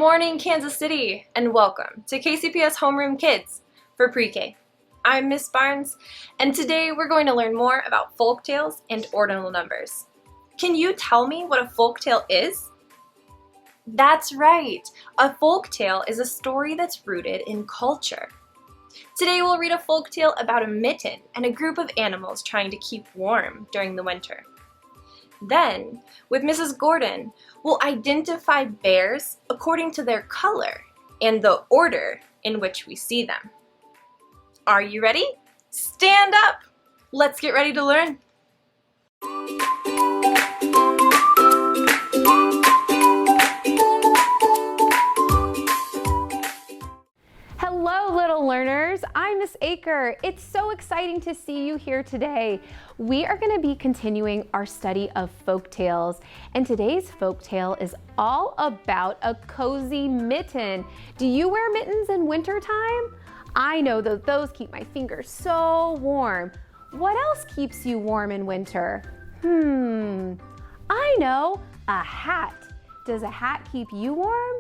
morning, Kansas City, and welcome to KCPS Homeroom Kids for Pre-K. I'm Miss Barnes, and today we're going to learn more about folktales and ordinal numbers. Can you tell me what a folktale is? That's right, a folktale is a story that's rooted in culture. Today we'll read a folktale about a mitten and a group of animals trying to keep warm during the winter. Then, with Mrs. Gordon, we'll identify bears according to their color and the order in which we see them. Are you ready? Stand up! Let's get ready to learn. Hello, little learners. I'm Miss Aker. It's so exciting to see you here today. We are going to be continuing our study of folk tales, and today's folk tale is all about a cozy mitten. Do you wear mittens in winter time? I know that those keep my fingers so warm. What else keeps you warm in winter? I know, a hat. Does a hat keep you warm?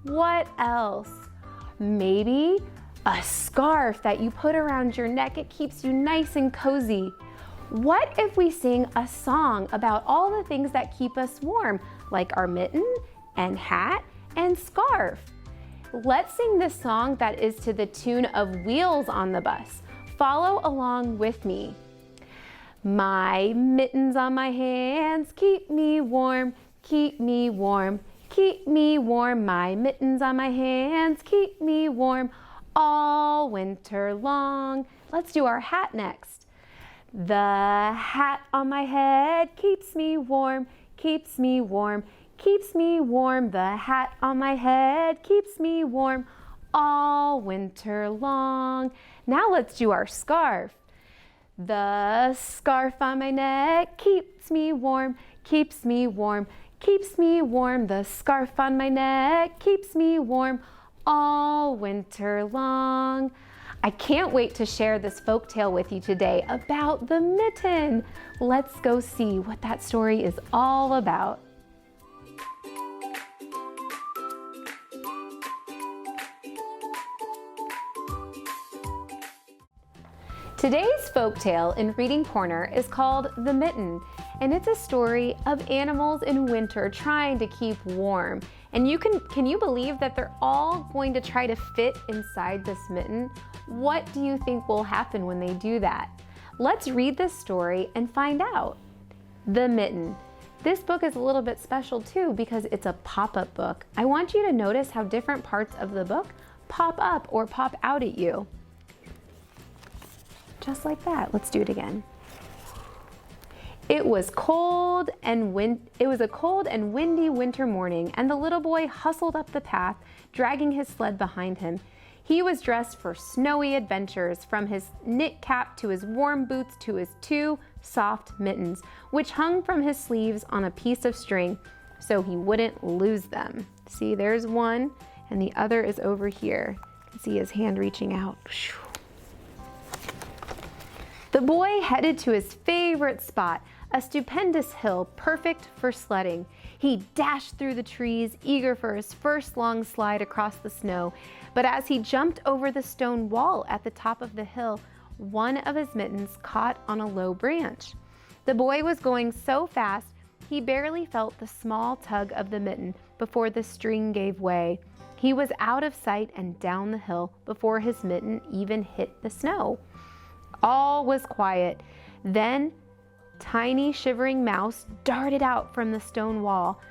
What else? Maybe a scarf that you put around your neck. It keeps you nice and cozy. What if we sing a song about all the things that keep us warm, like our mitten and hat and scarf? Let's sing this song that is to the tune of Wheels on the Bus. Follow along with me. My mittens on my hands keep me warm, keep me warm. Keep me warm, my mittens on my hands, keep me warm all winter long. Let's do our hat next. The hat on my head keeps me warm, keeps me warm, keeps me warm. The hat on my head keeps me warm all winter long. Now let's do our scarf. The scarf on my neck keeps me warm, keeps me warm. Keeps me warm, the scarf on my neck keeps me warm all winter long. I can't wait to share this folktale with you today about the mitten. Let's go see what that story is all about. Today's folktale in Reading Corner is called The Mitten, and it's a story of animals in winter trying to keep warm. And can you believe that they're all going to try to fit inside this mitten? What do you think will happen when they do that? Let's read this story and find out. The Mitten. This book is a little bit special too because it's a pop-up book. I want you to notice how different parts of the book pop up or pop out at you. Just like that. Let's do it again. It was a cold and windy winter morning, and the little boy hustled up the path, dragging his sled behind him. He was dressed for snowy adventures, from his knit cap to his warm boots to his two soft mittens, which hung from his sleeves on a piece of string so he wouldn't lose them. See, there's one, and the other is over here. You can see his hand reaching out. The boy headed to his favorite spot, a stupendous hill perfect for sledding. He dashed through the trees, eager for his first long slide across the snow. But as he jumped over the stone wall at the top of the hill, one of his mittens caught on a low branch. The boy was going so fast, he barely felt the small tug of the mitten before the string gave way. He was out of sight and down the hill before his mitten even hit the snow. All was quiet. Then tiny shivering mouse darted out from the stone wall,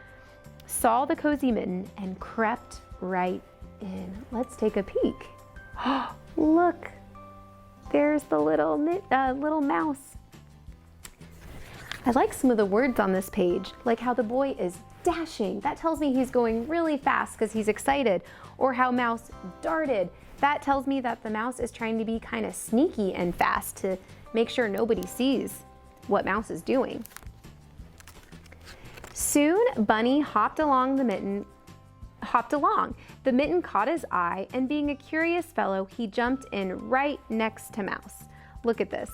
saw the cozy mitten, and crept right in. Let's take a peek. Look, there's the little mouse. I like some of the words on this page, like how the boy is dashing. That tells me he's going really fast because he's excited. Or how mouse darted. That tells me that the mouse is trying to be kind of sneaky and fast to make sure nobody sees what mouse is doing. Soon Bunny hopped along. The mitten caught his eye, and being a curious fellow, he jumped in right next to Mouse. Look at this.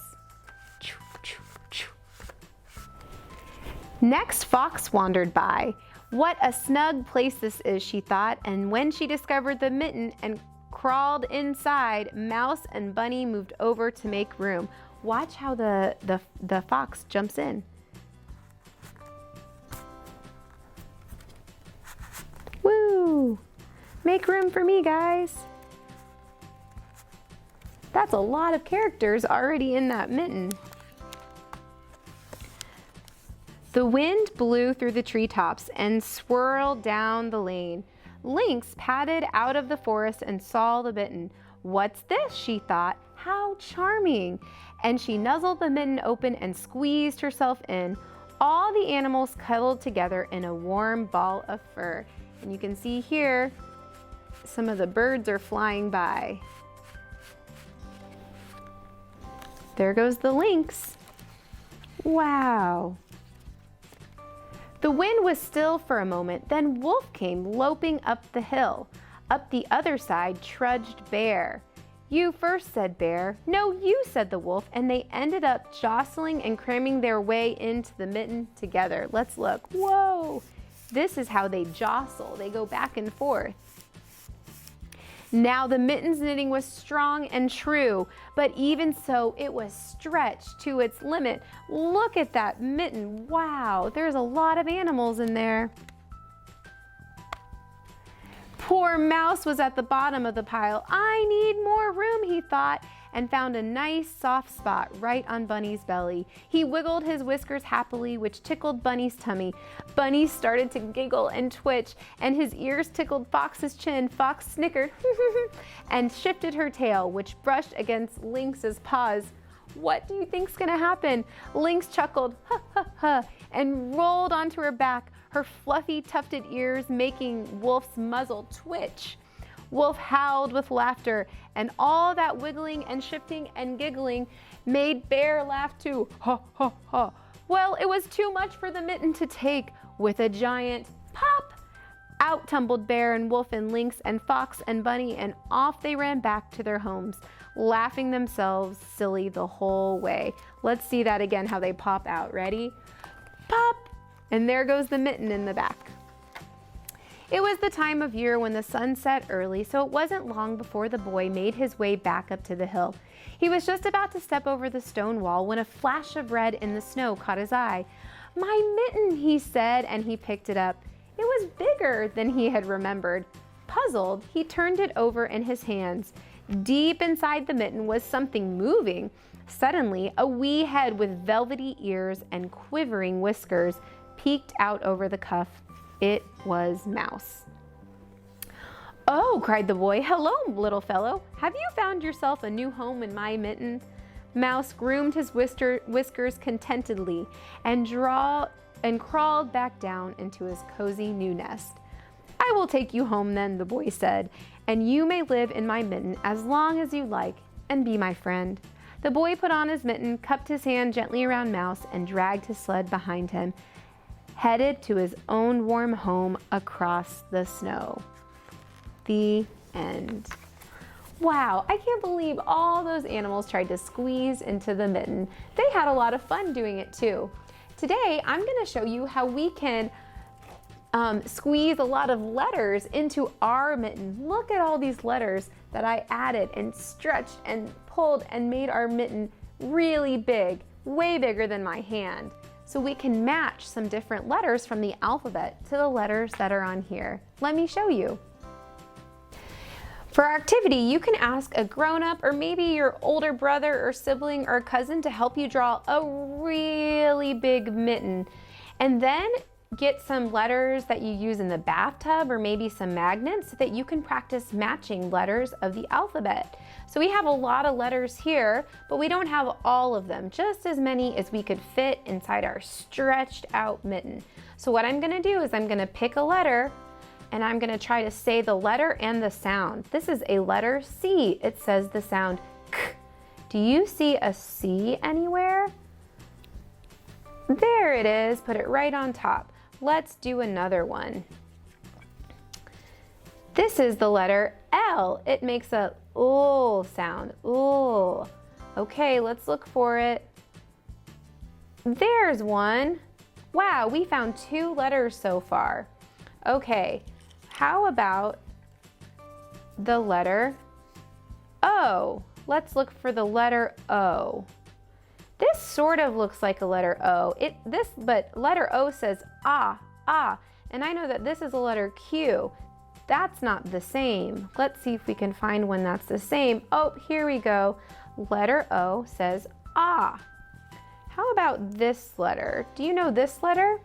Next, Fox wandered by. What a snug place this is, she thought, and when she discovered the mitten and crawled inside, Mouse and Bunny moved over to make room. Watch how the fox jumps in. Woo! Make room for me, guys. That's a lot of characters already in that mitten. The wind blew through the treetops and swirled down the lane. Lynx padded out of the forest and saw the mitten. What's this? She thought. How charming! And she nuzzled the mitten open and squeezed herself in. All the animals cuddled together in a warm ball of fur. And you can see here, some of the birds are flying by. There goes the lynx. Wow. The wind was still for a moment, then Wolf came loping up the hill. Up the other side trudged Bear. You first, said Bear. No, you, said the Wolf, and they ended up jostling and cramming their way into the mitten together. Let's look. Whoa! This is how they jostle. They go back and forth. Now the mitten's knitting was strong and true, but even so, it was stretched to its limit. Look at that mitten. Wow, there's a lot of animals in there. Poor Mouse was at the bottom of the pile. I need more room, he thought, and found a nice soft spot right on Bunny's belly. He wiggled his whiskers happily, which tickled Bunny's tummy. Bunny started to giggle and twitch, and his ears tickled Fox's chin. Fox snickered and shifted her tail, which brushed against Lynx's paws. What do you think's gonna happen? Lynx chuckled, ha ha ha, and rolled onto her back, her fluffy tufted ears making Wolf's muzzle twitch. Wolf howled with laughter, and all that wiggling and shifting and giggling made Bear laugh too. Ha ha ha. Well, it was too much for the mitten to take. With a giant pop, out tumbled Bear and Wolf and Lynx and Fox and Bunny, and off they ran back to their homes, laughing themselves silly the whole way. Let's see that again, how they pop out. Ready? Pop! And there goes the mitten in the back. It was the time of year when the sun set early, so it wasn't long before the boy made his way back up to the hill. He was just about to step over the stone wall when a flash of red in the snow caught his eye. My mitten, he said, and he picked it up. It was bigger than he had remembered. Puzzled, he turned it over in his hands. Deep inside the mitten was something moving. Suddenly, a wee head with velvety ears and quivering whiskers peeked out over the cuff. It was Mouse. Oh, cried the boy. Hello, little fellow. Have you found yourself a new home in my mitten? Mouse groomed his whiskers contentedly and crawled back down into his cozy new nest. I will take you home then, the boy said, and you may live in my mitten as long as you like and be my friend. The boy put on his mitten, cupped his hand gently around Mouse, and dragged his sled behind him, headed to his own warm home across the snow. The end. Wow, I can't believe all those animals tried to squeeze into the mitten. They had a lot of fun doing it too. Today, I'm going to show you how we can squeeze a lot of letters into our mitten. Look at all these letters that I added and stretched and pulled and made our mitten really big, way bigger than my hand. So we can match some different letters from the alphabet to the letters that are on here. Let me show you. For our activity, you can ask a grown-up or maybe your older brother or sibling or cousin to help you draw a really big mitten, and then get some letters that you use in the bathtub or maybe some magnets so that you can practice matching letters of the alphabet. So we have a lot of letters here, but we don't have all of them, just as many as we could fit inside our stretched out mitten. So what I'm gonna do is I'm gonna pick a letter and I'm gonna try to say the letter and the sound. This is a letter C. It says the sound K. Do you see a C anywhere? There it is, put it right on top. Let's do another one. This is the letter L. It makes a ooh sound, ooh. Okay, let's look for it. There's one. Wow, we found 2 letters so far. Okay, how about the letter O? Let's look for the letter O. This sort of looks like a letter O. But letter O says ah, ah, and I know that this is a letter Q. That's not the same. Let's see if we can find one that's the same. Oh, here we go. Letter O says ah. How about this letter? Do you know this letter?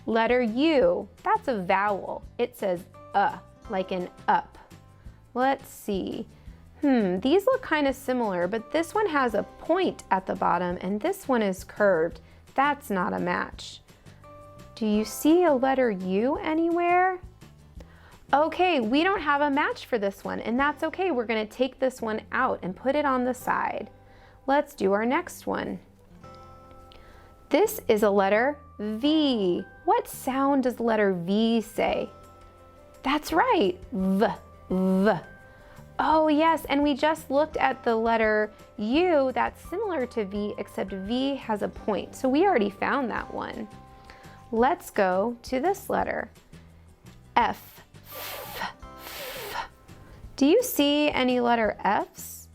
Letter U. That's a vowel. It says like an up. Let's see. These look kind of similar, but this one has a point at the bottom and this one is curved. That's not a match. Do you see a letter U anywhere? Okay, we don't have a match for this one, and that's okay. We're gonna take this one out and put it on the side. Let's do our next one. This is a letter V. What sound does the letter V say? That's right, V, V. Oh yes, and we just looked at the letter U that's similar to V, except V has a point. So we already found that one. Let's go to this letter, F. Do you see any letter Fs?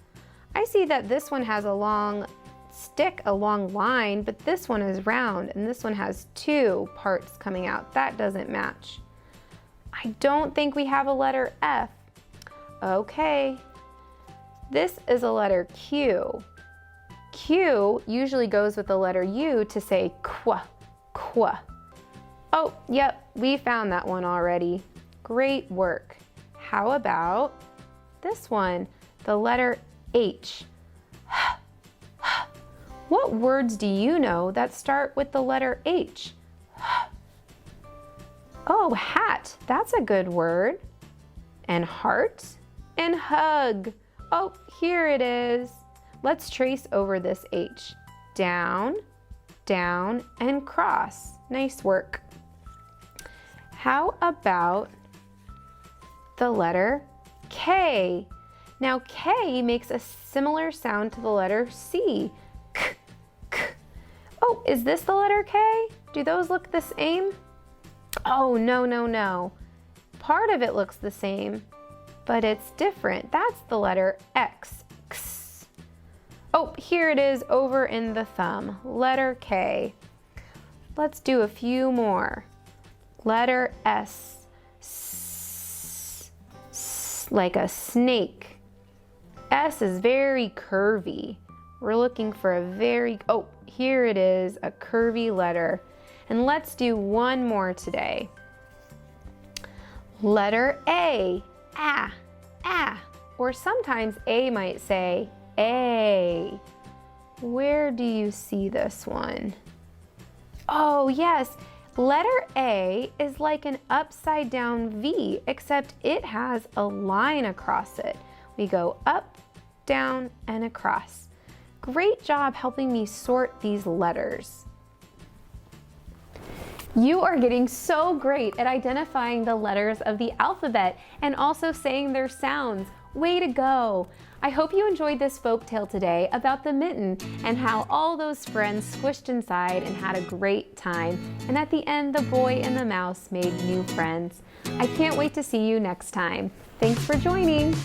I see that this one has a long stick, a long line, but this one is round and this one has two parts coming out. That doesn't match. I don't think we have a letter F. Okay, this is a letter Q. Q usually goes with the letter U to say qua, qua. Oh, yep, we found that one already. Great work. How about this one, the letter H? What words do you know that start with the letter H? Oh, hat, that's a good word. And heart and hug. Oh, here it is. Let's trace over this H. Down, down, and cross. Nice work. How about the letter K? Now K makes a similar sound to the letter C. K, k. Oh, is this the letter K? Do those look the same? Oh, no, no, no. Part of it looks the same, but it's different. That's the letter X. X. Oh, here it is over in the thumb. Letter K. Let's do a few more. Letter S. S, s, like a snake. S is very curvy. We're looking for a oh, here it is, a curvy letter. And let's do one more today. Letter A, ah, ah. Or sometimes A might say A. Where do you see this one? Oh yes, letter A is like an upside down V, except it has a line across it. We go up, down, and across. Great job helping me sort these letters. You are getting so great at identifying the letters of the alphabet and also saying their sounds. Way to go! I hope you enjoyed this folktale today about the mitten and how all those friends squished inside and had a great time. And at the end, the boy and the mouse made new friends. I can't wait to see you next time. Thanks for joining.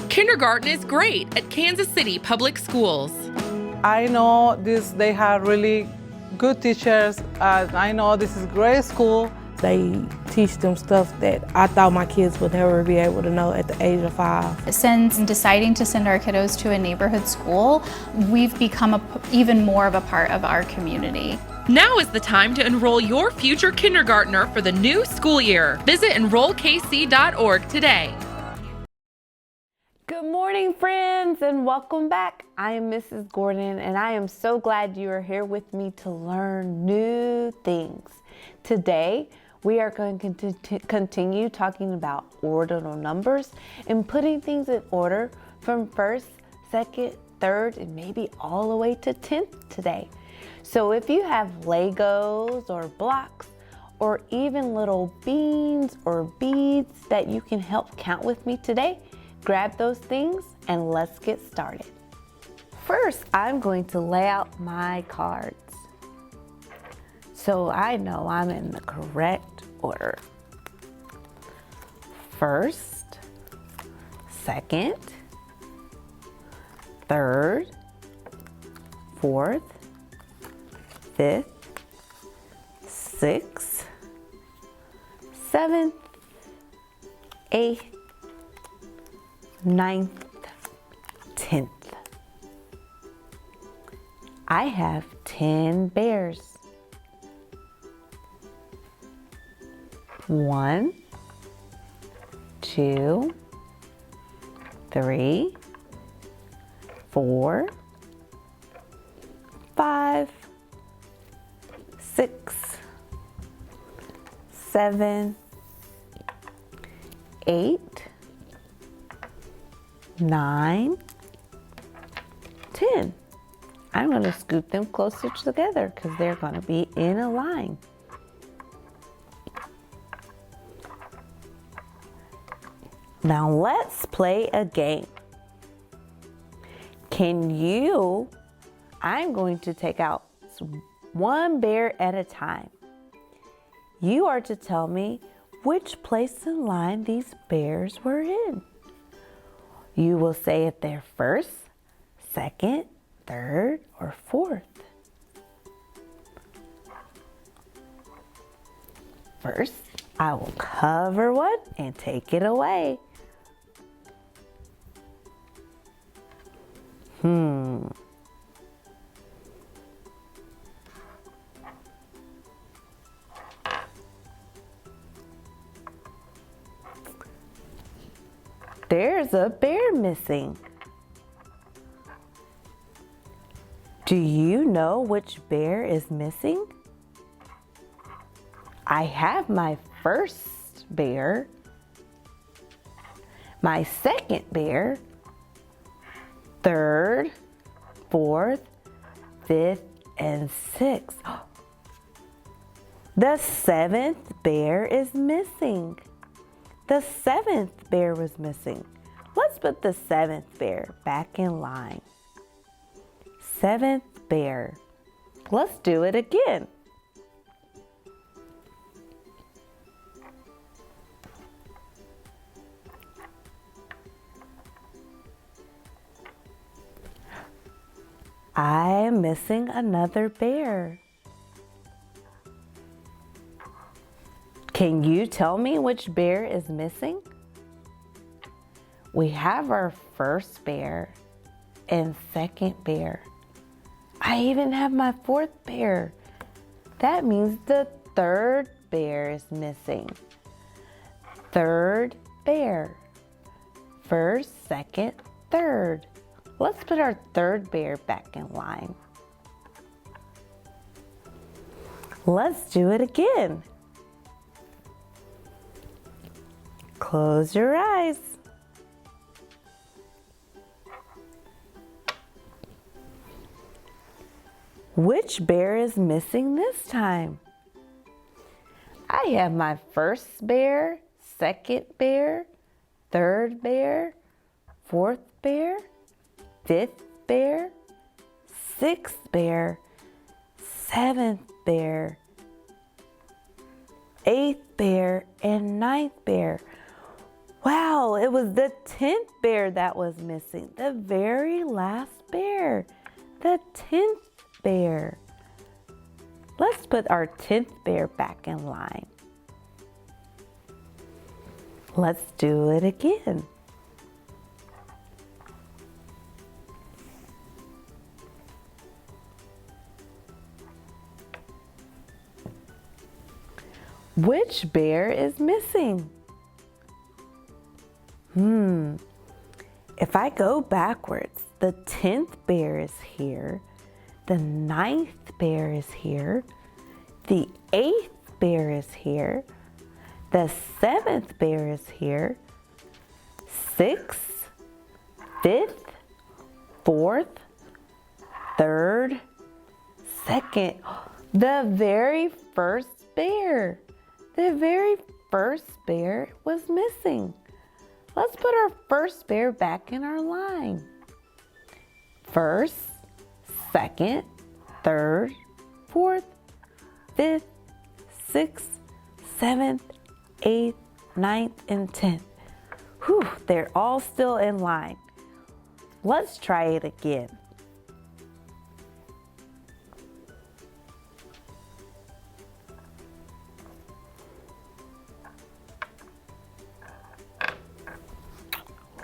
Kindergarten is great at Kansas City Public Schools. I know they have really good teachers. I know this is a great school. They teach them stuff that I thought my kids would never be able to know at the age of 5. Since deciding to send our kiddos to a neighborhood school, we've become even more of a part of our community. Now is the time to enroll your future kindergartner for the new school year. Visit enrollkc.org today. Good morning, friends, and welcome back. I am Mrs. Gordon, and I am so glad you are here with me to learn new things. Today, we are going to continue talking about ordinal numbers and putting things in order from first, second, third, and maybe all the way to 10th today. So if you have Legos or blocks or even little beans or beads that you can help count with me today, Grab those things and let's get started. First, I'm going to lay out my cards so I know I'm in the correct order. First, second, third, fourth, fifth, sixth, seventh, eighth, ninth, 10th. I have 10 bears. 1, 2, 3, 4, 5, 6, 7, 8, 9, 10. I'm going to scoop them closer together because they're going to be in a line. Now let's play a game. I'm going to take out one bear at a time. You are to tell me which place in line these bears were in. You will say if they're first, second, third, or fourth. First, I will cover one and take it away. There's a bear missing. Do you know which bear is missing? I have my first bear, my second bear, third, fourth, fifth, and sixth. The seventh bear is missing. The seventh bear was missing. Let's put the seventh bear back in line. Seventh bear. Let's do it again. I am missing another bear. Can you tell me which bear is missing? We have our first bear and second bear. I even have my fourth bear. That means the third bear is missing. Third bear. First, second, third. Let's put our third bear back in line. Let's do it again. Close your eyes. Which bear is missing this time? I have my first bear, second bear, third bear, fourth bear, fifth bear, sixth bear, seventh bear, eighth bear, and ninth bear. Wow, it was the 10th bear that was missing. The very last bear. The 10th bear. Let's put our 10th bear back in line. Let's do it again. Which bear is missing? If I go backwards, the 10th bear is here, the 9th bear is here, the 8th bear is here, the 7th bear is here, 6th, 5th, 4th, 3rd, 2nd, the very first bear. The very first bear was missing. Let's put our first bear back in our line. First, second, third, fourth, fifth, sixth, seventh, eighth, ninth, and 10th. Whew, they're all still in line. Let's try it again.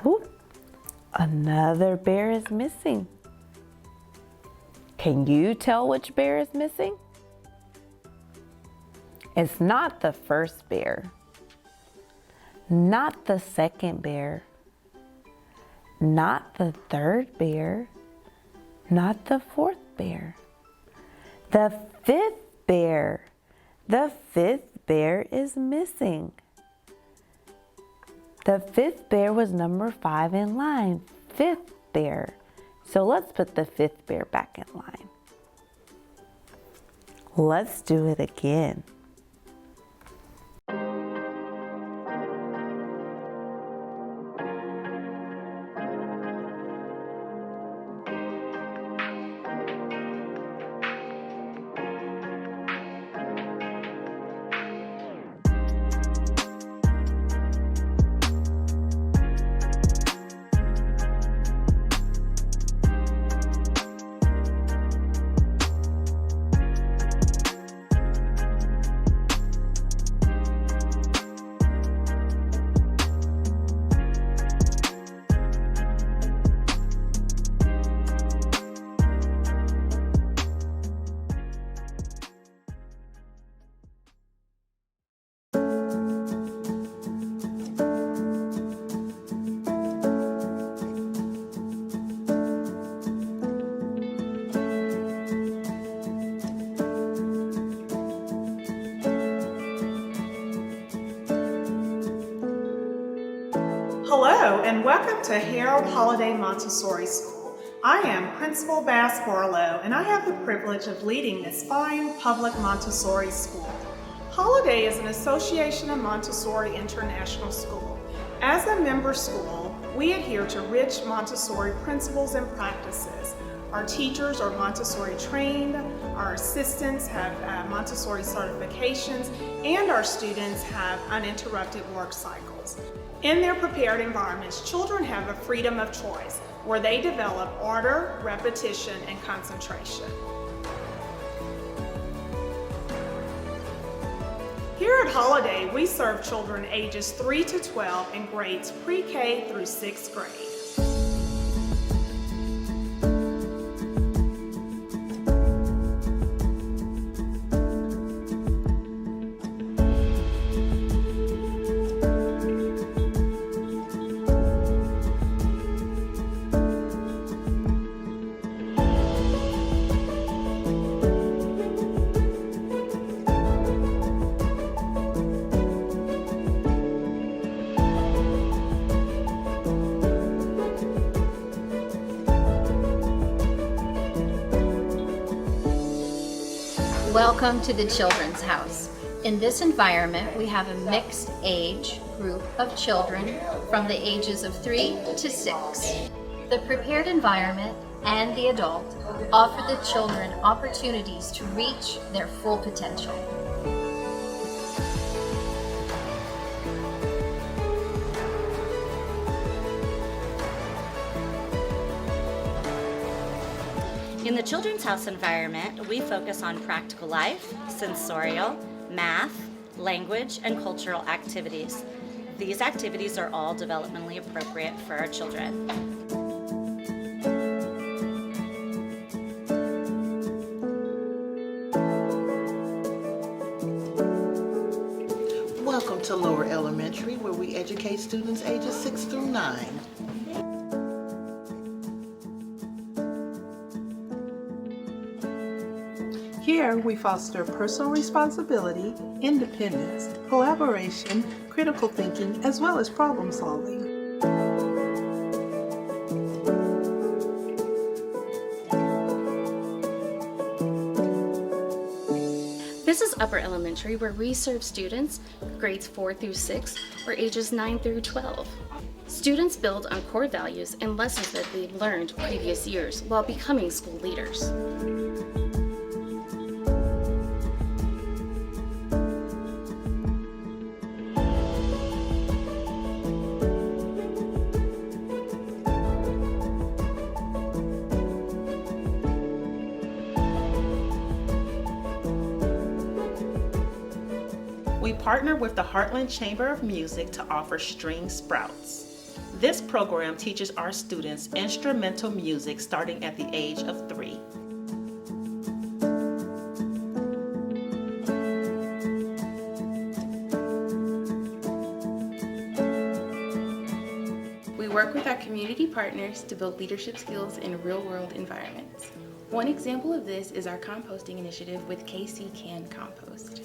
Whoop, another bear is missing. Can you tell which bear is missing? It's not the first bear, not the second bear, not the third bear, not the fourth bear. The fifth bear. The fifth bear is missing. The fifth bear was number 5 in line, fifth bear. So let's put the fifth bear back in line. Let's do it again. Hello and welcome to Harold Holiday Montessori School. I am Principal Bass Barlow and I have the privilege of leading this fine public Montessori school. Holiday is an association of Montessori International School. As a member school, we adhere to rich Montessori principles and practices. Our teachers are Montessori trained, our assistants have Montessori certifications, and our students have uninterrupted work cycles. In their prepared environments, children have a freedom of choice where they develop order, repetition, and concentration. Here at Holiday, we serve children ages 3 to 12 in grades pre-K through 6th grade. Welcome to the Children's House. In this environment, we have a mixed age group of children from the ages of 3 to 6. The prepared environment and the adult offer the children opportunities to reach their full potential. In the Children's House environment, we focus on practical life, sensorial, math, language, and cultural activities. These activities are all developmentally appropriate for our children. Welcome to Lower Elementary, where we educate students ages 6 through 9. Here, we foster personal responsibility, independence, collaboration, critical thinking, as well as problem solving. This is Upper Elementary, where we serve students grades 4 through 6 or ages 9 through 12. Students build on core values and lessons that they've learned previous years while becoming school leaders. We partner with the Heartland Chamber of Music to offer String Sprouts. This program teaches our students instrumental music starting at the age of 3. We work with our community partners to build leadership skills in real-world environments. One example of this is our composting initiative with KC Can Compost.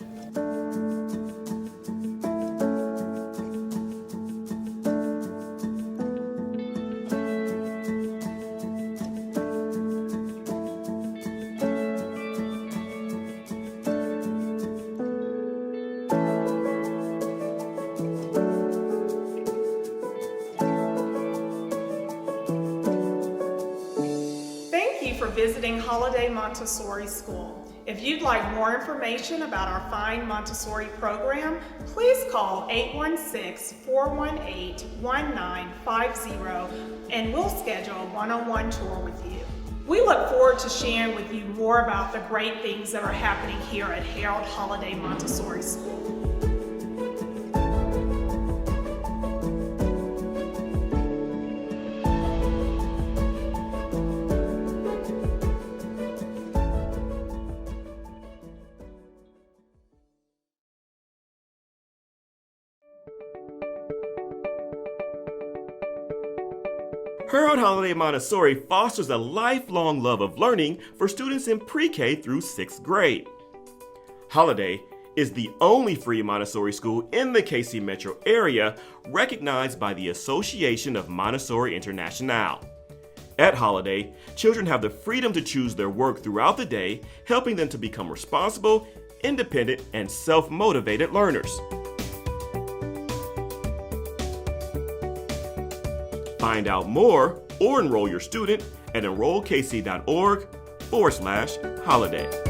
Thank you for visiting Holiday Montessori School. If you'd like more information about our fine Montessori program, please call 816-418-1950 and we'll schedule a one-on-one tour with you. We look forward to sharing with you more about the great things that are happening here at Harold Holiday Montessori School. Harold Holiday Montessori fosters a lifelong love of learning for students in pre-K through 6th grade. Holiday is the only free Montessori school in the KC metro area recognized by the Association of Montessori International. At Holiday, children have the freedom to choose their work throughout the day, helping them to become responsible, independent, and self-motivated learners. Find out more or enroll your student at enrollkc.org/holiday.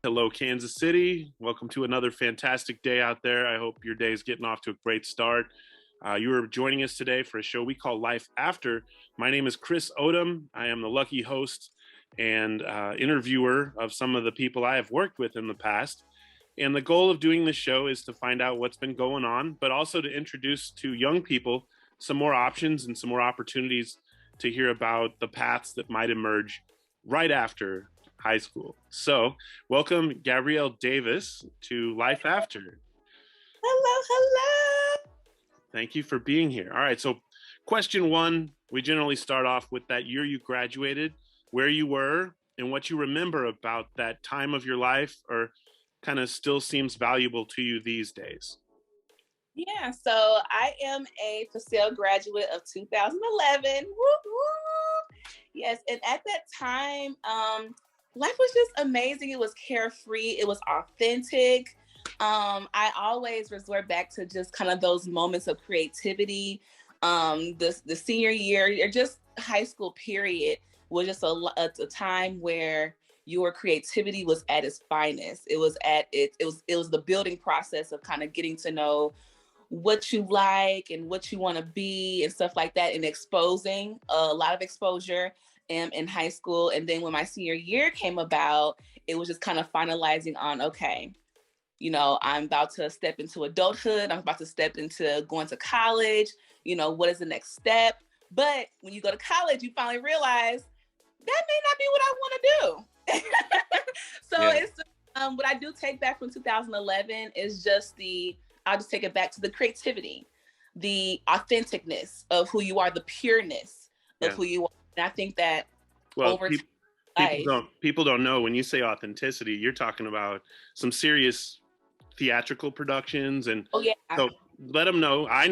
Hello, Kansas City. Welcome to another fantastic day out there. I hope your day is getting off to a great start. You are joining us today for a show we call Life After. My name is Chris Odom. I am the lucky host and interviewer of some of the people I have worked with in the past. And the goal of doing this show is to find out what's been going on, but also to introduce to young people some more options and some more opportunities to hear about the paths that might emerge right after high school. So welcome Gabrielle Davis to Life After. Hello. Thank you for being here. All right, so question one, we generally start off with that year you graduated, where you were, and what you remember about that time of your life, or kind of still seems valuable to you these days. Yeah, so I am a Facile graduate of 2011. Woo, woo. Yes, and at that time, life was just amazing. It was carefree. It was authentic. I always resort back to just kind of those moments of creativity. The senior year, or just high school period, was just a time where your creativity was at its finest. It was the building process of kind of getting to know what you like and what you want to be and stuff like that, and exposing a lot of exposure in high school. And then when my senior year came about, it was just kind of finalizing on, okay, I'm about to step into adulthood. I'm about to step into going to college. What is the next step? But when you go to college, you finally realize that may not be what I want to do. So it's what I do take back from 2011 is just I'll just take it back to the creativity, the authenticness of who you are, the pureness of who you are. And I think that over people don't know, when you say authenticity, you're talking about some serious theatrical productions. And so let them know. I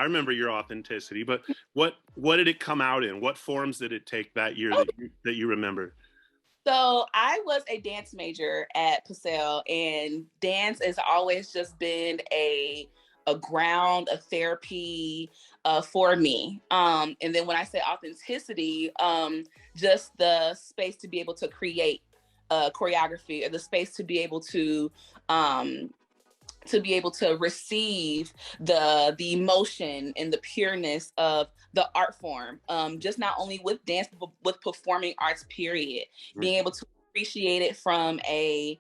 remember your authenticity, but what did it come out in? What forms did it take that year that you remember? So I was a dance major at Paseo, and dance has always just been a ground, a therapy for me. And then when I say authenticity, just the space to be able to create choreography, or the space to be able to receive the emotion and the pureness of the art form, just not only with dance, but with performing arts, period. Being able to appreciate it from a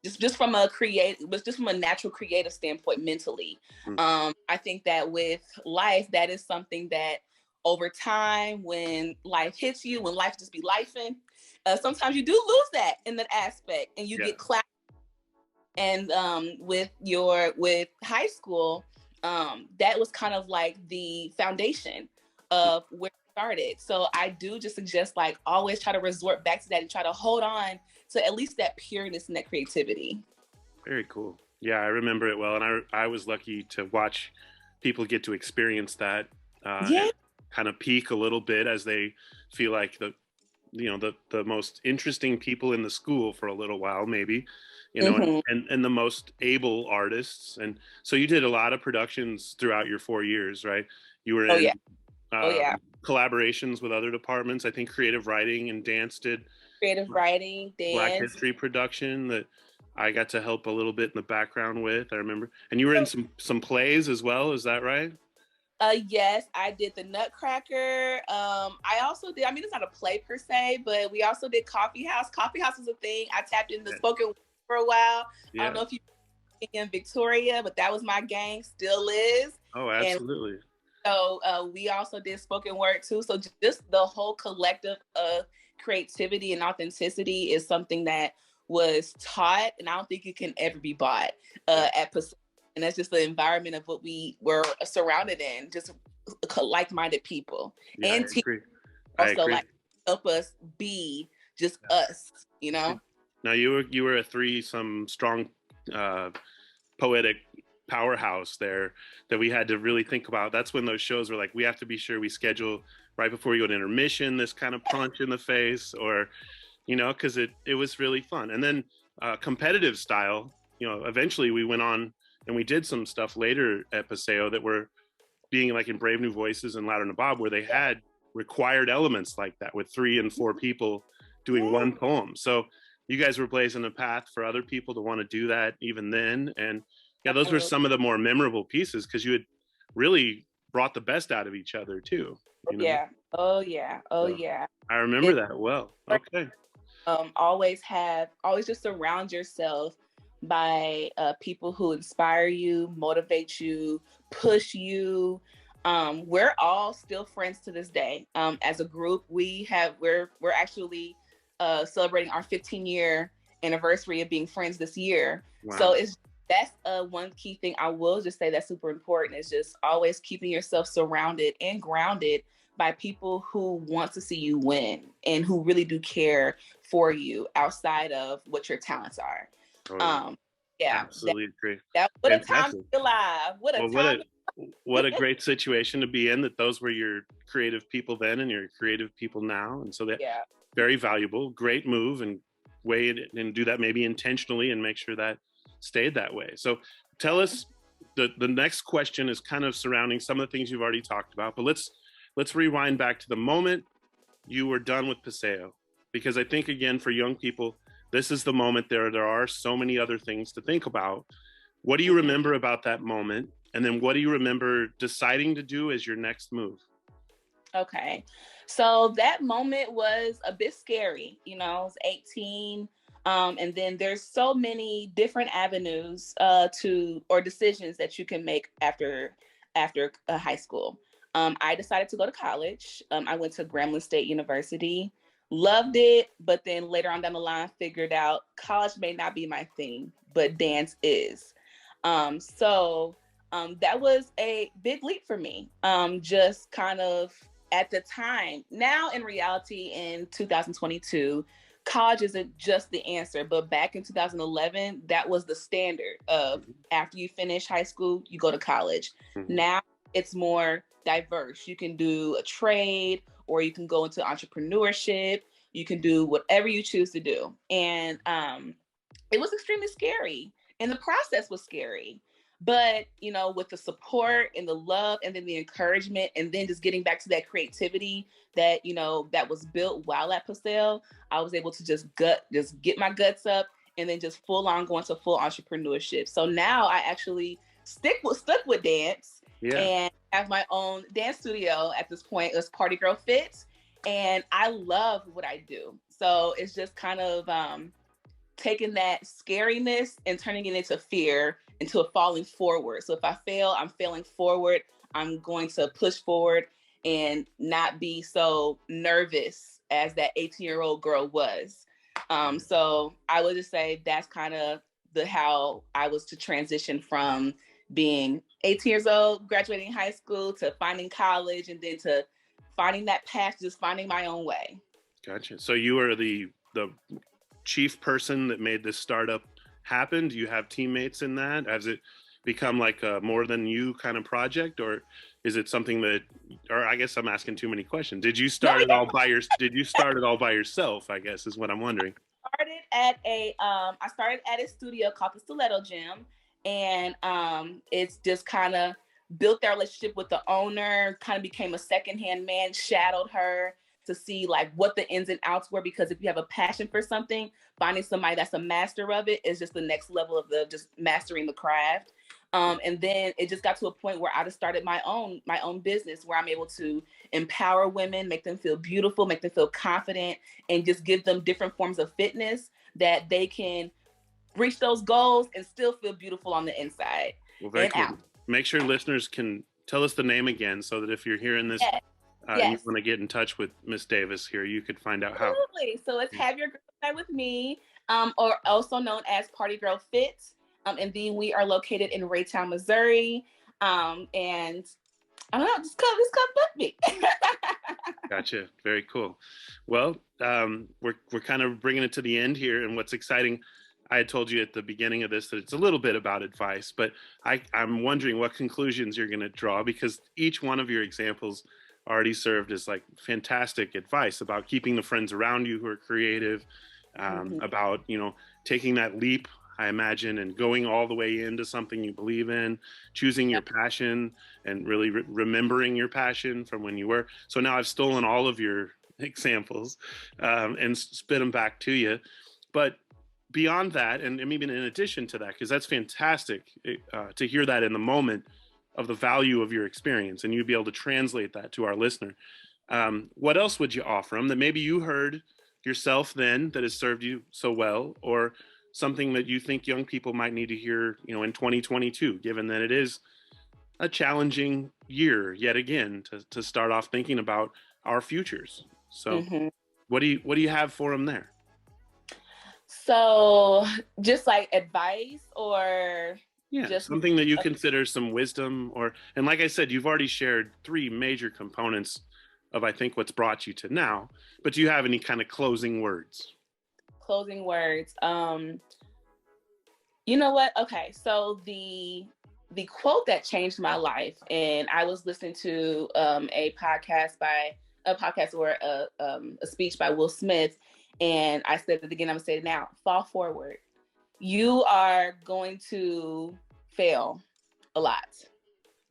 just from a natural creative standpoint mentally. I think that with life, that is something that over time, when life hits you, when life just be lifing, sometimes you do lose that in that aspect, and you get clapped. And with high school, that was kind of like the foundation of where it started. So I do just suggest, like, always try to resort back to that and try to hold on to at least that pureness and that creativity. Very cool. Yeah, I remember it well, and I was lucky to watch people get to experience that, and kind of peak a little bit as they feel like the most interesting people in the school for a little while, maybe. And the most able artists. And so you did a lot of productions throughout your 4 years, right? You were in collaborations with other departments. I think creative writing and dance did. Creative writing, dance. Black History production that I got to help a little bit in the background with, I remember. And you were in some plays as well, is that right? Yes, I did the Nutcracker. I also did, it's not a play per se, but we also did Coffee House. Coffee House was a thing. I tapped into spoken word for a while. I don't know if you in Victoria, but that was my gang, still is. Oh, absolutely. And so we also did spoken word too. So just the whole collective of creativity and authenticity is something that was taught, and I don't think it can ever be bought at Pacific. And that's just the environment of what we were surrounded in, just like-minded people. Yeah, and also like help us be just us, Now you were a threesome strong poetic powerhouse there that we had to really think about. That's when those shows were like, we have to be sure we schedule right before we go to intermission, this kind of punch in the face, or, because it was really fun. And then competitive style, eventually we went on and we did some stuff later at Paseo that were being like in Brave New Voices and Louder Than Bob, where they had required elements like that with 3 and 4 people doing one poem. So you guys were blazing a path for other people to want to do that even then. And yeah, those were some of the more memorable pieces because you had really brought the best out of each other too. Yeah. Oh yeah. I remember that well. Okay. Always just surround yourself by people who inspire you, motivate you, push you. We're all still friends to this day. As a group, we're actually celebrating our 15-year anniversary of being friends this year. Wow. So that's one key thing I will just say that's super important, is just always keeping yourself surrounded and grounded by people who want to see you win and who really do care for you outside of what your talents are. Oh, yeah. Absolutely agree. What a time to be alive. What a great situation to be in, that those were your creative people then and your creative people now. And so that very valuable, great move, and way and do that maybe intentionally and make sure that stayed that way. So tell us, the next question is kind of surrounding some of the things you've already talked about, but let's rewind back to the moment you were done with Paseo, because I think, again, for young people, this is the moment. There are so many other things to think about. What do you remember about that moment? And then what do you remember deciding to do as your next move? Okay. So that moment was a bit scary. I was 18. And then there's so many different avenues or decisions that you can make after high school. I decided to go to college. I went to Grambling State University, loved it, but then later on down the line figured out college may not be my thing, but dance is. That was a big leap for me. Just kind of at the time. Now in reality, in 2022, college isn't just the answer, but back in 2011, that was the standard of after you finish high school, you go to college. Now it's more diverse. You can do a trade, or you can go into entrepreneurship. You can do whatever you choose to do. And it was extremely scary. And the process was scary. But, with the support and the love and then the encouragement, and then just getting back to that creativity that, that was built while at Pastel, I was able to just get my guts up and then just full on go into full entrepreneurship. So now I actually stuck with dance and have my own dance studio at this point. It's Party Girl Fit. And I love what I do. So it's just kind of taking that scariness and turning it into fear, into a falling forward. So if I fail, I'm failing forward. I'm going to push forward and not be so nervous as that 18-year-old girl was. So I would just say that's kind of how I was to transition from being 18 years old, graduating high school, to finding college, and then to finding that path, just finding my own way. Gotcha. So you are the chief person that made this startup happen? Do you have teammates in that? Has it become like a more than you kind of project, or is it something that, or I guess I'm asking too many questions. Did you start it all by yourself, I guess is what I'm wondering. I started at a studio called the Stiletto Gym, and it's just kind of built that relationship with the owner, kind of became a secondhand man, shadowed her to see like what the ins and outs were, because if you have a passion for something, finding somebody that's a master of it is just the next level of just mastering the craft. And then it just got to a point where I just started my own business, where I'm able to empower women, make them feel beautiful, make them feel confident, and just give them different forms of fitness that they can reach those goals and still feel beautiful on the inside. Well, very cool. Make sure listeners can tell us the name again, so that if you're hearing this, you want to get in touch with Miss Davis here, you could find out how. Absolutely. So it's Have Your Girl Night with Me, or also known as Party Girl Fit. And then we are located in Raytown, Missouri. And I don't know, just come book me. Gotcha. Very cool. Well, we're kind of bringing it to the end here, and what's exciting, I had told you at the beginning of this that it's a little bit about advice, but I'm wondering what conclusions you're going to draw, because each one of your examples already served as like fantastic advice about keeping the friends around you who are creative, about, taking that leap, I imagine, and going all the way into something you believe in, choosing your passion, and really remembering your passion from when you were. So now I've stolen all of your examples and spit them back to you. But beyond that, and even in addition to that, because that's fantastic to hear that in the moment of the value of your experience, and you'd be able to translate that to our listener. What else would you offer them that maybe you heard yourself then that has served you so well, or something that you think young people might need to hear, in 2022, given that it is a challenging year yet again to start off thinking about our futures? So what do you have for them there? So just like advice, or just something that you consider some wisdom, and like I said, you've already shared 3 major components of, I think, what's brought you to now, but do you have any kind of closing words? Closing words. You know what? Okay. So the quote that changed my life, and I was listening to a speech by Will Smith, and I said it again, I'm gonna say it now: fall forward. You are going to fail a lot,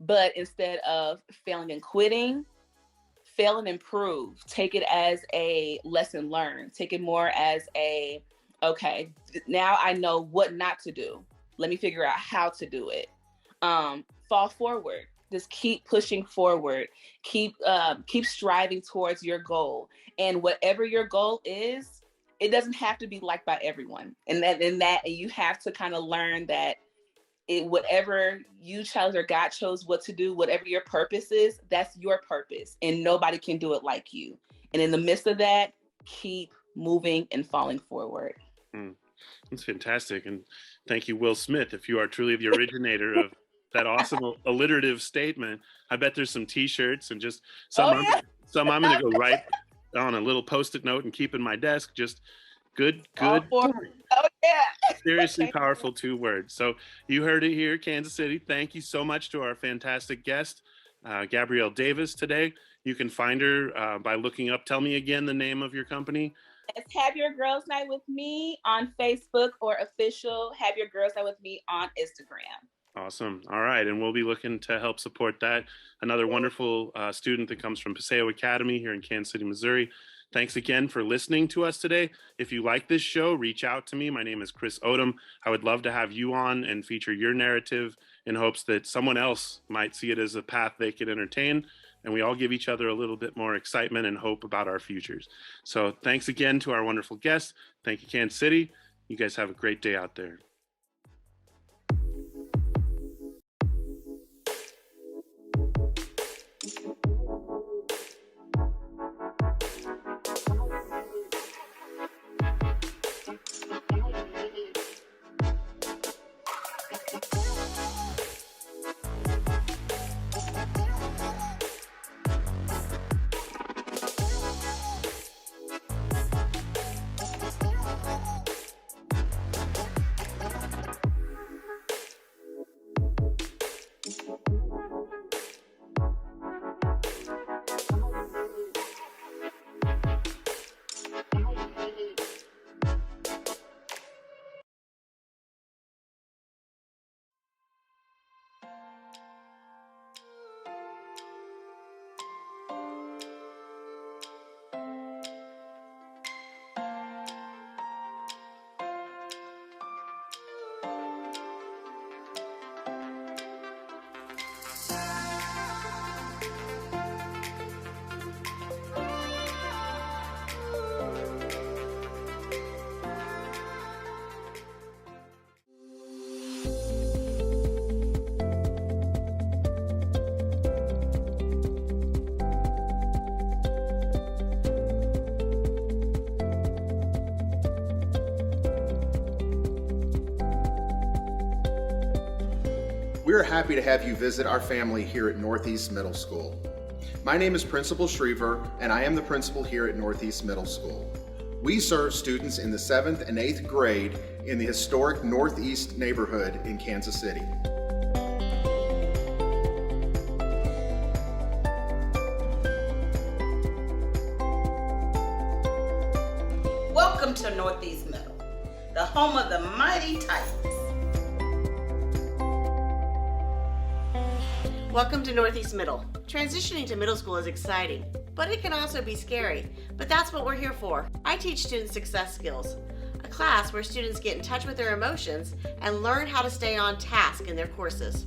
but instead of failing and quitting, fail and improve. Take it as a lesson learned. Take it more as okay, now I know what not to do. Let me figure out how to do it. Fall forward. Just keep pushing forward. Keep striving towards your goal. And whatever your goal is, it doesn't have to be liked by everyone. And that you have to kind of learn that whatever you chose or God chose what to do, whatever your purpose is, that's your purpose, and nobody can do it like you. And in the midst of that, keep moving and falling forward. That's fantastic. And thank you, Will Smith, if you are truly the originator of that awesome alliterative statement. I bet there's some t-shirts and just some I'm going to go write on a little Post-it note and keep in my desk. Just good. Oh yeah. Seriously powerful 2 words. So you heard it here, Kansas City. Thank you so much to our fantastic guest, Gabrielle Davis, today. You can find her by looking up, tell me again the name of your company. It's Have Your Girls Night with Me on Facebook, or official Have Your Girls Night with Me on Instagram. Awesome. All right. And we'll be looking to help support that. Another wonderful student that comes from Paseo Academy here in Kansas City, Missouri. Thanks again for listening to us today. If you like this show, reach out to me. My name is Chris Odom. I would love to have you on and feature your narrative in hopes that someone else might see it as a path they could entertain. And we all give each other a little bit more excitement and hope about our futures. So thanks again to our wonderful guests. Thank you, Kansas City. You guys have a great day out there. We're happy to have you visit our family here at Northeast Middle School. My name is Principal Schriever, and I am the principal here at Northeast Middle School. We serve students in the 7th and 8th grade in the historic Northeast neighborhood in Kansas City. Welcome to Northeast Middle, the home of the mighty Titans. Welcome to Northeast Middle. Transitioning to middle school is exciting, but it can also be scary. But that's what we're here for. I teach student success skills, a class where students get in touch with their emotions and learn how to stay on task in their courses.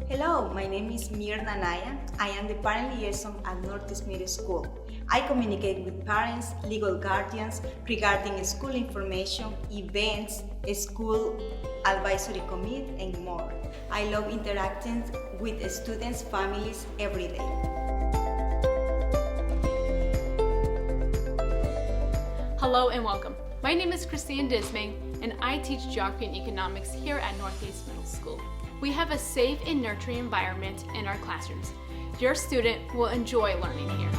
Hello, my name is Mirna Naya. I am the parent liaison at Northeast Middle School. I communicate with parents, legal guardians regarding school information, events, school advisory committee, and more. I love interacting with students' families every day. Hello and welcome. My name is Christine Disming, and I teach geography and economics here at Northeast Middle School. We have a safe and nurturing environment in our classrooms. Your student will enjoy learning here.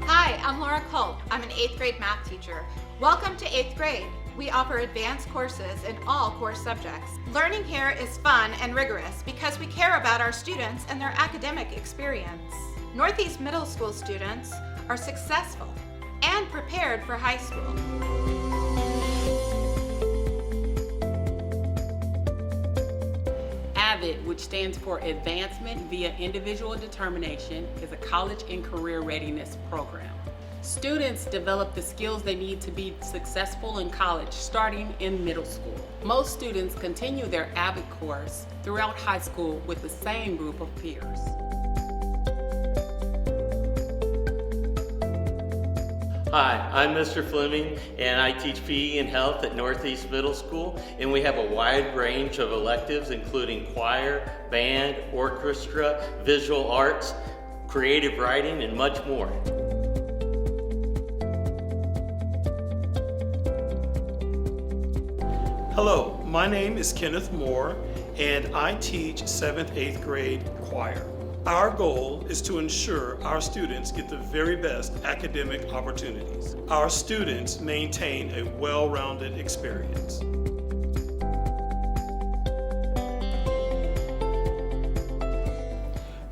Hi, I'm Laura Culp. I'm an 8th grade math teacher. Welcome to 8th grade. We offer advanced courses in all core subjects. Learning here is fun and rigorous because we care about our students and their academic experience. Northeast Middle School students are successful and prepared for high school. AVID, which stands for Advancement via Individual Determination, is a college and career readiness program. Students develop the skills they need to be successful in college starting in middle school. Most students continue their AVID course throughout high school with the same group of peers. Hi, I'm Mr. Fleming, and I teach PE and health at Northeast Middle School, and we have a wide range of electives including choir, band, orchestra, visual arts, creative writing, and much more. Hello, my name is Kenneth Moore, and I teach 7th, 8th grade choir. Our goal is to ensure our students get the very best academic opportunities. Our students maintain a well-rounded experience.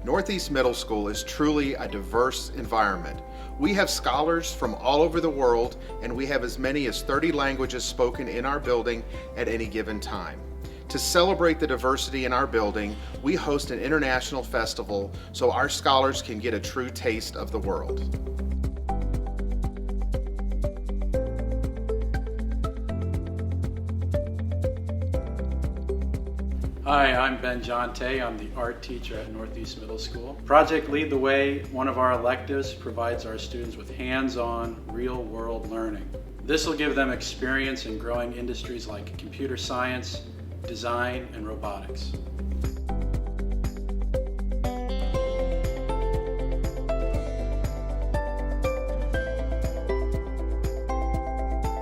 Northeast Middle School is truly a diverse environment. We have scholars from all over the world, and we have as many as 30 languages spoken in our building at any given time. To celebrate the diversity in our building, we host an international festival so our scholars can get a true taste of the world. Hi, I'm Ben Jonte. I'm the art teacher at Northeast Middle School. Project Lead the Way, one of our electives, provides our students with hands-on, real-world learning. This will give them experience in growing industries like computer science, design, and robotics.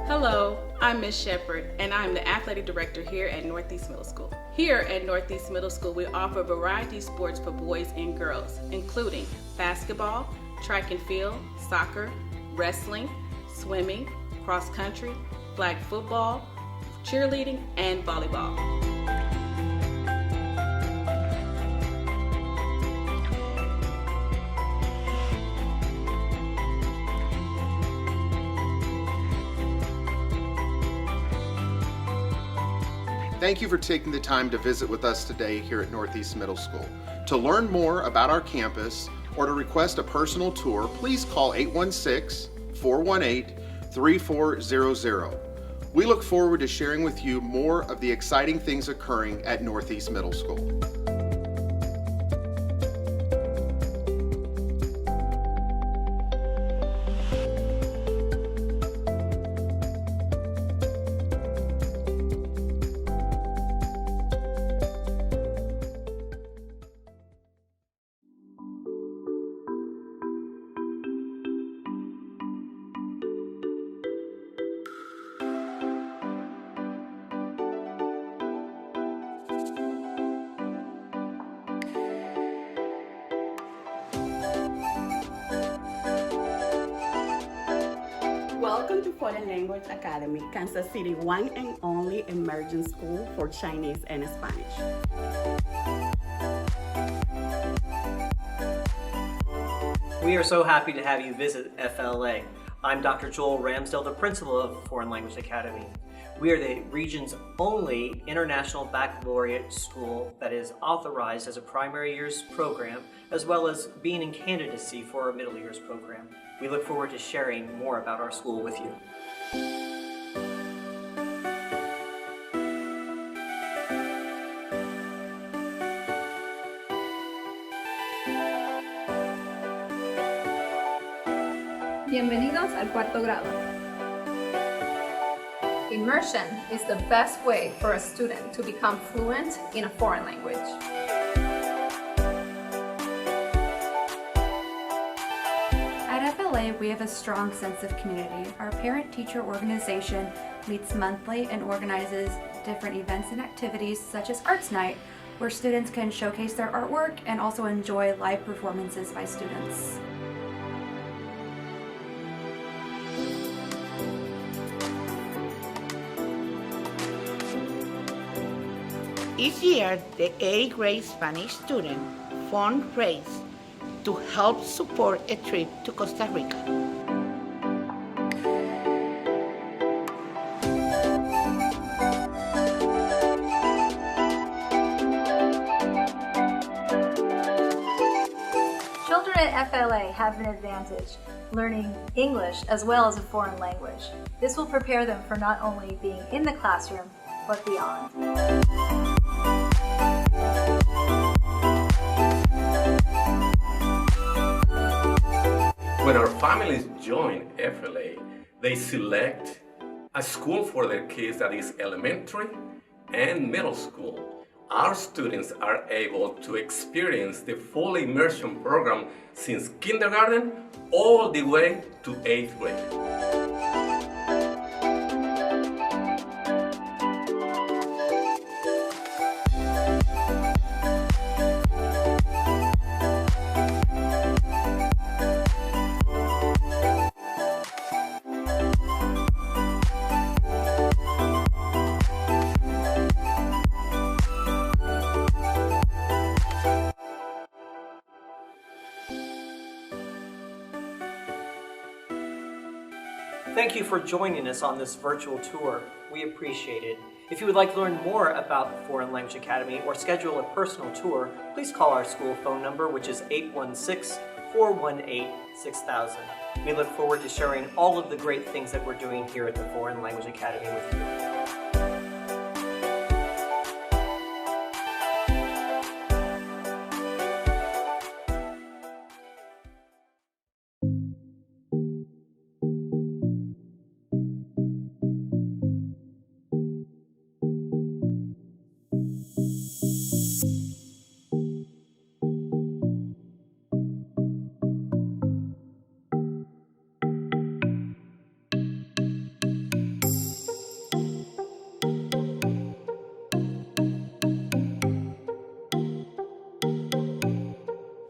Hello, I'm Ms. Shepherd, and I'm the athletic director here at Northeast Middle School. Here at Northeast Middle School, we offer a variety of sports for boys and girls, including basketball, track and field, soccer, wrestling, swimming, cross country, flag football, cheerleading, and volleyball. Thank you for taking the time to visit with us today here at Northeast Middle School. To learn more about our campus or to request a personal tour, please call 816-418-3400. We look forward to sharing with you more of the exciting things occurring at Northeast Middle School. Welcome to Foreign Language Academy, Kansas City one and only emerging school for Chinese and Spanish. We are so happy to have you visit FLA. I'm Dr. Joel Ramsdale, the principal of Foreign Language Academy. We are the region's only international baccalaureate school that is authorized as a primary years program, as well as being in candidacy for a middle years program. We look forward to sharing more about our school with you. Bienvenidos al cuarto grado. Immersion is the best way for a student to become fluent in a foreign language. At FLA, we have a strong sense of community. Our parent-teacher organization meets monthly and organizes different events and activities such as Arts Night, where students can showcase their artwork and also enjoy live performances by students. Each year, the 8th grade Spanish student fundraise to help support a trip to Costa Rica. Children at FLA have an advantage. learning English as well as a foreign language. This will prepare them for not only being in the classroom, but beyond. When our families join FLA, they select a school for their kids that is elementary and middle school. Our students are able to experience the full immersion program since kindergarten all the way to 8th grade. Thank you for joining us on this virtual tour. We appreciate it. If you would like to learn more about Foreign Language Academy or schedule a personal tour, please call our school phone number, which is 816-418-6000. We look forward to sharing all of the great things that we're doing here at the Foreign Language Academy with you.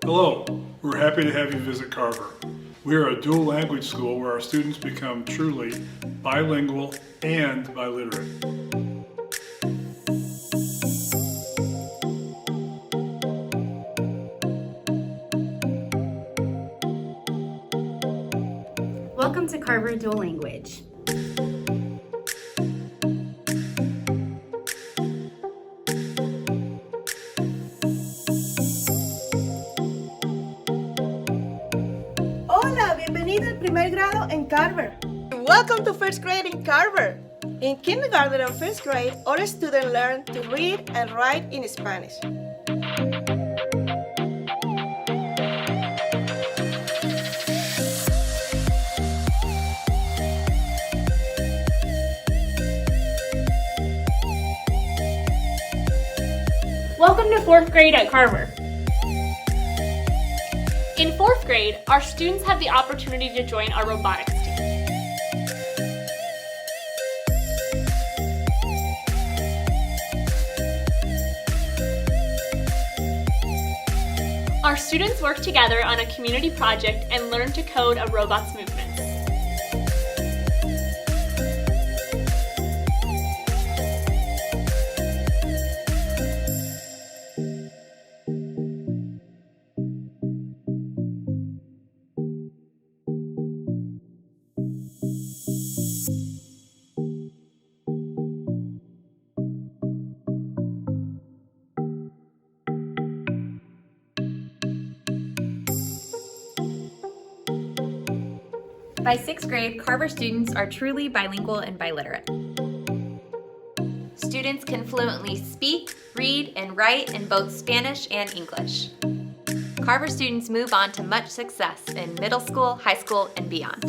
Hello, we're happy to have you visit Carver. We are a dual language school where our students become truly bilingual and biliterate. Welcome to Carver Dual Language. Hola, bienvenido al primer grado en Carver. Welcome to first grade in Carver. In kindergarten and first grade, all students learn to read and write in Spanish. Welcome to 4th grade at Carver. In 4th grade, our students have the opportunity to join our robotics team. Our students work together on a community project and learn to code a robot's movements. By 6th grade, Carver students are truly bilingual and biliterate. Students can fluently speak, read, and write in both Spanish and English. Carver students move on to much success in middle school, high school, and beyond.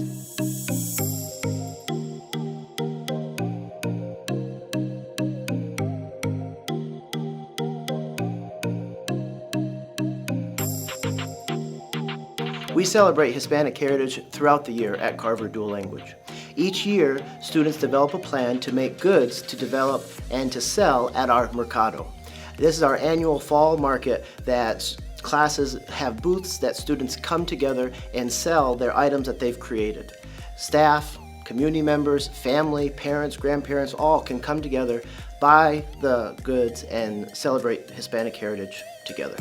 We celebrate Hispanic heritage throughout the year at Carver Dual Language. Each year, students develop a plan to make goods to develop and to sell at our Mercado. This is our annual fall market that classes have booths that students come together and sell their items that they've created. Staff, community members, family, parents, grandparents, all can come together, buy the goods, and celebrate Hispanic heritage together.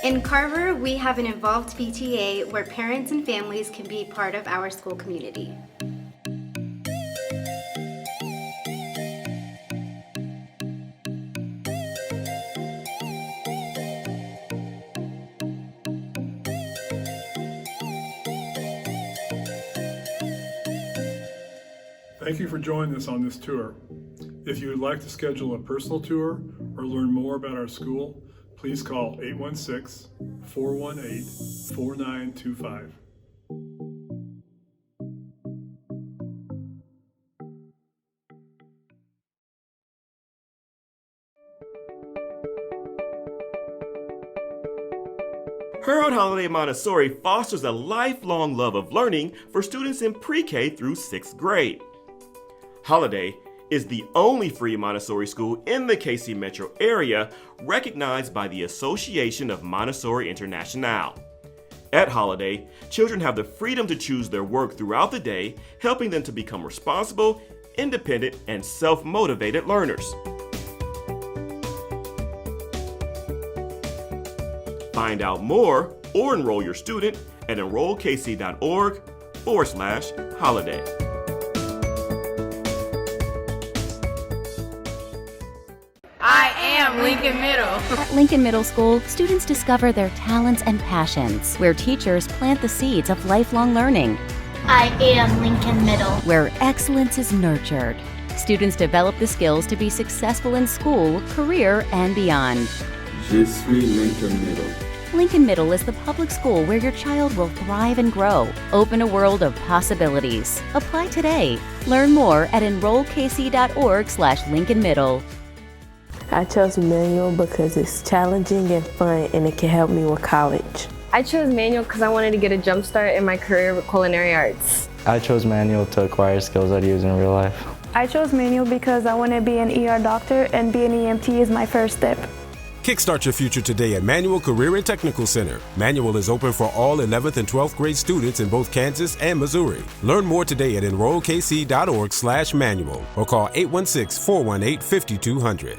In Carver, we have an involved PTA where parents and families can be part of our school community. Thank you for joining us on this tour. If you would like to schedule a personal tour or learn more about our school, please call 816-418-4925. Harold Holiday Montessori fosters a lifelong love of learning for students in pre-K through 6th grade. Holiday is the only free Montessori school in the KC metro area recognized by the Association of Montessori International. At Holiday, children have the freedom to choose their work throughout the day, helping them to become responsible, independent, and self-motivated learners. Find out more or enroll your student at enrollkc.org/holiday. I am Lincoln Middle. At Lincoln Middle School, students discover their talents and passions, where teachers plant the seeds of lifelong learning. I am Lincoln Middle. Where excellence is nurtured. Students develop the skills to be successful in school, career, and beyond. Je suis Lincoln Middle. Lincoln Middle is the public school where your child will thrive and grow. Open a world of possibilities. Apply today. Learn more at enrollkc.org/Lincoln Middle. I chose manual because it's challenging and fun, and it can help me with college. I chose manual because I wanted to get a jump start in my career with culinary arts. I chose manual to acquire skills I'd use in real life. I chose manual because I want to be an ER doctor, and being an EMT is my first step. Kickstart your future today at Manual Career and Technical Center. Manual is open for all 11th and 12th grade students in both Kansas and Missouri. Learn more today at enrollkc.org/manual or call 816-418-5200.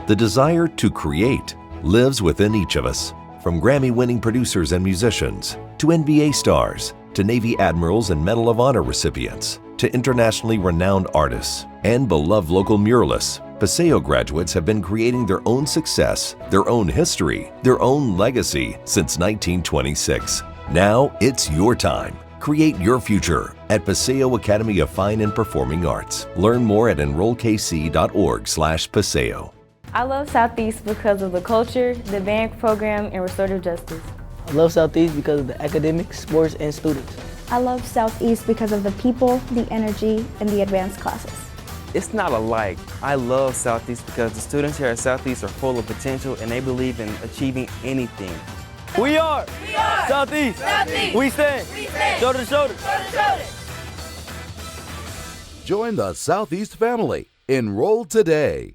The desire to create lives within each of us. From Grammy-winning producers and musicians, to NBA stars, to Navy admirals and Medal of Honor recipients, to internationally renowned artists, and beloved local muralists, Paseo graduates have been creating their own success, their own history, their own legacy since 1926. Now it's your time. Create your future at Paseo Academy of Fine and Performing Arts. Learn more at enrollkc.org/Paseo. I love Southeast because of the culture, the band program, and restorative justice. I love Southeast because of the academics, sports, and students. I love Southeast because of the people, the energy, and the advanced classes. It's not alike. I love Southeast because the students here at Southeast are full of potential and they believe in achieving anything. We are Southeast. Southeast. We stand shoulder to shoulder. Join the Southeast family. Enroll today.